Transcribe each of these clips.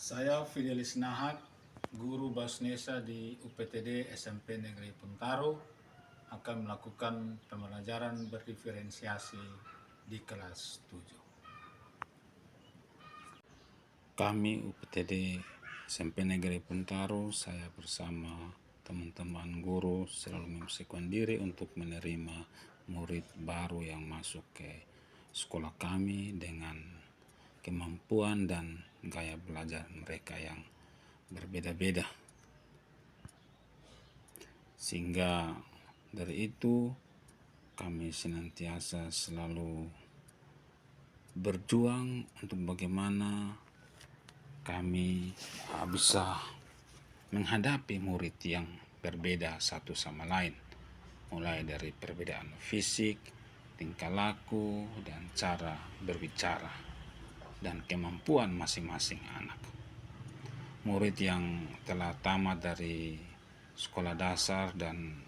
Saya Fidelis Nahak, guru Bahasa di UPTD SMP Negeri Puntaro, akan melakukan pembelajaran berdiferensiasi di kelas 7. Kami UPTD SMP Negeri Puntaro, saya bersama teman-teman guru selalu mempersiapkan diri untuk menerima murid baru yang masuk ke sekolah kami dengan kemampuan dan gaya belajar mereka yang berbeda-beda. Sehingga dari itu kami senantiasa selalu berjuang untuk bagaimana kami bisa menghadapi murid yang berbeda satu sama lain, mulai dari perbedaan fisik, tingkah laku, dan cara berbicara, dan kemampuan masing-masing anak. Murid yang telah tamat dari sekolah dasar dan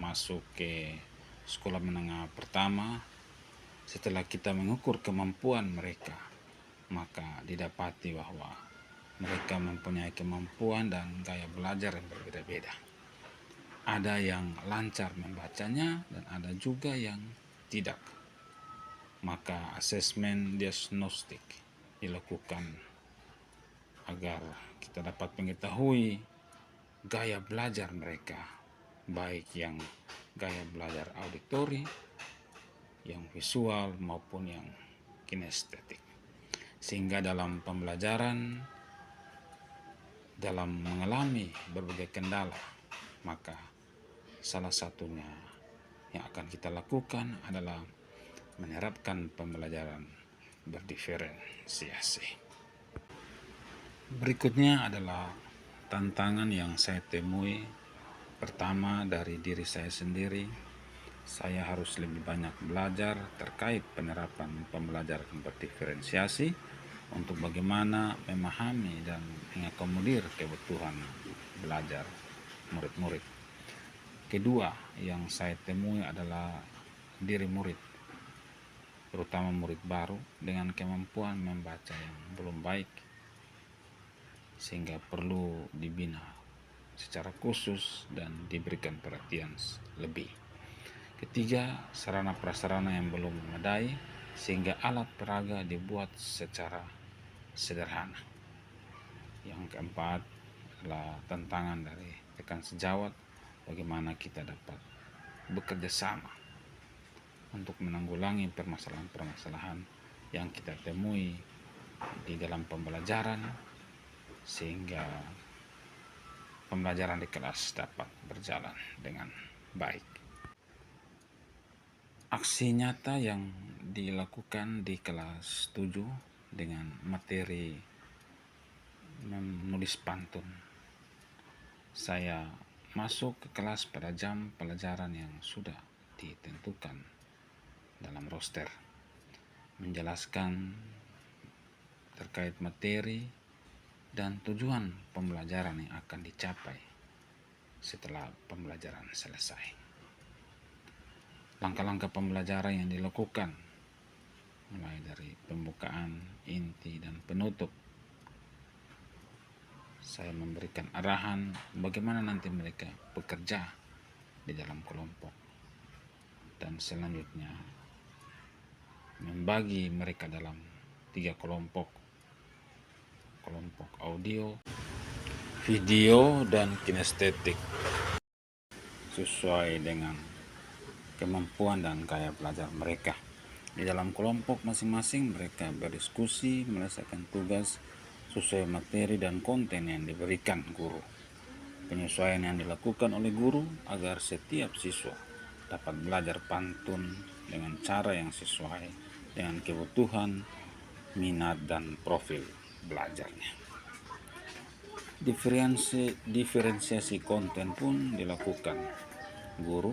masuk ke sekolah menengah pertama, setelah kita mengukur kemampuan mereka, maka didapati bahwa mereka mempunyai kemampuan dan gaya belajar yang berbeda-beda. Ada yang lancar membacanya dan ada juga yang tidak. Maka asesmen diagnostik dilakukan agar kita dapat mengetahui gaya belajar mereka, baik yang gaya belajar auditori, yang visual maupun yang kinestetik. Sehingga dalam pembelajaran, dalam mengalami berbagai kendala, maka salah satunya yang akan kita lakukan adalah menerapkan pembelajaran berdiferensiasi. Berikutnya adalah tantangan yang saya temui. Pertama, dari diri saya sendiri, saya harus lebih banyak belajar terkait penerapan pembelajaran berdiferensiasi untuk bagaimana memahami dan mengakomodir kebutuhan belajar murid-murid. Kedua yang saya temui adalah diri murid, terutama murid baru dengan kemampuan membaca yang belum baik, sehingga perlu dibina secara khusus dan diberikan perhatian lebih. Ketiga, sarana prasarana yang belum memadai sehingga alat peraga dibuat secara sederhana. Yang keempat adalah tantangan dari rekan sejawat, bagaimana kita dapat bekerja sama untuk menanggulangi permasalahan-permasalahan yang kita temui di dalam pembelajaran, sehingga pembelajaran di kelas dapat berjalan dengan baik. Aksi nyata yang dilakukan di kelas 7 dengan materi menulis pantun. Saya masuk ke kelas pada jam pelajaran yang sudah ditentukan dalam roster, menjelaskan terkait materi dan tujuan pembelajaran yang akan dicapai setelah pembelajaran selesai. Langkah-langkah pembelajaran yang dilakukan mulai dari pembukaan, inti, dan penutup. Saya memberikan arahan bagaimana nanti mereka bekerja di dalam kelompok, dan selanjutnya membagi mereka dalam 3 kelompok audio, video, dan kinestetik sesuai dengan kemampuan dan gaya belajar mereka. Di dalam kelompok masing-masing mereka berdiskusi, menyelesaikan tugas sesuai materi dan konten yang diberikan guru. Penyesuaian yang dilakukan oleh guru agar setiap siswa dapat belajar pantun dengan cara yang sesuai dengan kebutuhan, minat, dan profil belajarnya. Diferensiasi konten pun dilakukan guru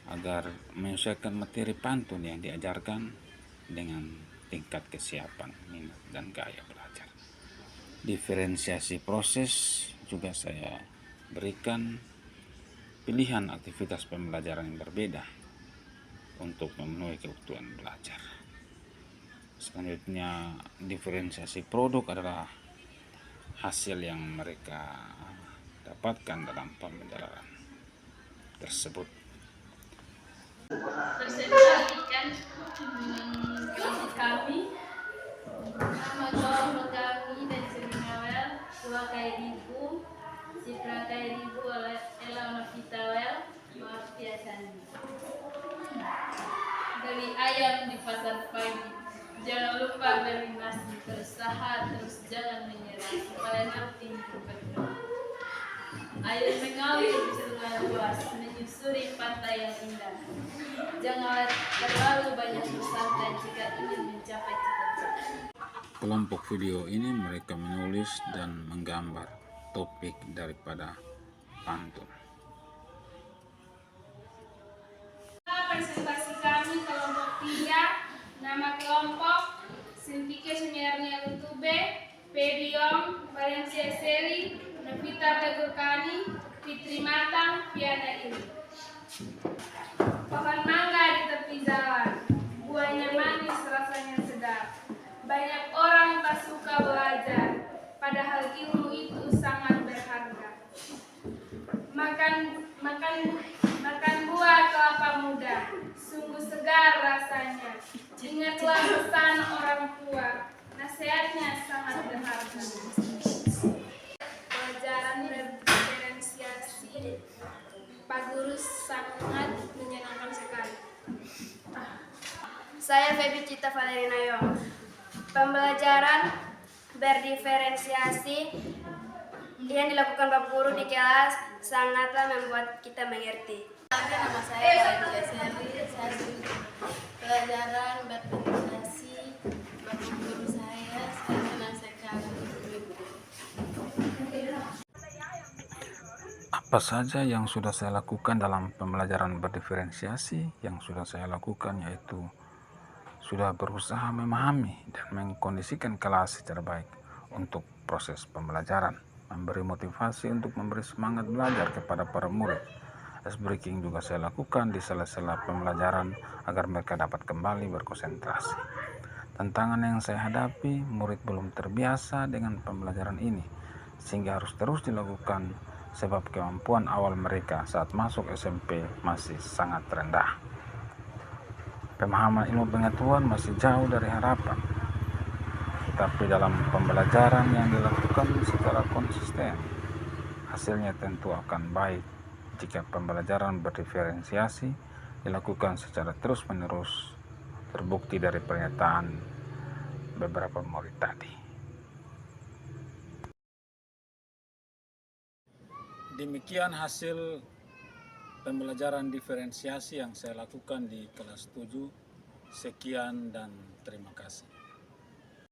agar menyesuaikan materi pantun yang diajarkan dengan tingkat kesiapan, minat, dan gaya belajar. Diferensiasi proses juga saya berikan pilihan aktivitas pembelajaran yang berbeda untuk memenuhi kebutuhan belajar. Selanjutnya, diferensiasi produk adalah hasil yang mereka dapatkan dalam pembelajaran tersebut. Persentasikan kelompok kami, nama kelompok kami dan Seminawel, dua KRIBU, Citra KRIBU, Ela Novitawel, maaf biasanya. Beli ayam di pasar pagi, jangan lupa beli nasi, berusaha terus jangan menyerah, supaya nanti berkembang. Air mengalir di sungai luas, menyusuri pantai yang indah. Jangan terlalu banyak bersantai jika ingin mencapai cita-cita. Kelompok video ini mereka menulis dan menggambar topik daripada pantun. Presentasi kami kelompok 3, nama kelompok Sintike Sunyarnia Lutube, Pediom, Valencia Seri, Novita Tegurkani, Fitri Matang, Piana Ini. Pohon mangga di tepi jalan, buahnya manis, rasanya sedap. Banyak orang tak suka belajar, padahal ilmu itu sangat berharga. Makan buah kelapa muda, sungguh segar rasanya. Ingatlah pesan orang tua, nasihatnya sangat berharga. Pelajaran diferensiasi, Pak Guru sangat menyenangkan sekali. Saya Febi Cita Valerina Yong. Pembelajaran berdiferensiasi yang dilakukan Bapak Guru di kelas sangatlah membuat kita mengerti. Nama saya Valencia Seri, saya pelajaran berdiferensiasi Bapak Guru saya senang sekali. Apa saja yang sudah saya lakukan dalam pembelajaran berdiferensiasi? Yang sudah saya lakukan yaitu sudah berusaha memahami dan mengkondisikan kelas secara baik untuk proses pembelajaran, memberi motivasi untuk memberi semangat belajar kepada para murid. Ice breaking juga saya lakukan di sela-sela pembelajaran agar mereka dapat kembali berkonsentrasi. Tantangan yang saya hadapi, murid belum terbiasa dengan pembelajaran ini, sehingga harus terus dilakukan sebab kemampuan awal mereka saat masuk SMP masih sangat rendah. Pemahaman ilmu pengetahuan masih jauh dari harapan, tapi dalam pembelajaran yang dilakukan secara konsisten, hasilnya tentu akan baik jika pembelajaran berdiferensiasi dilakukan secara terus-menerus, terbukti dari pernyataan beberapa murid tadi. Demikian hasil pembelajaran diferensiasi yang saya lakukan di kelas 7. Sekian dan terima kasih.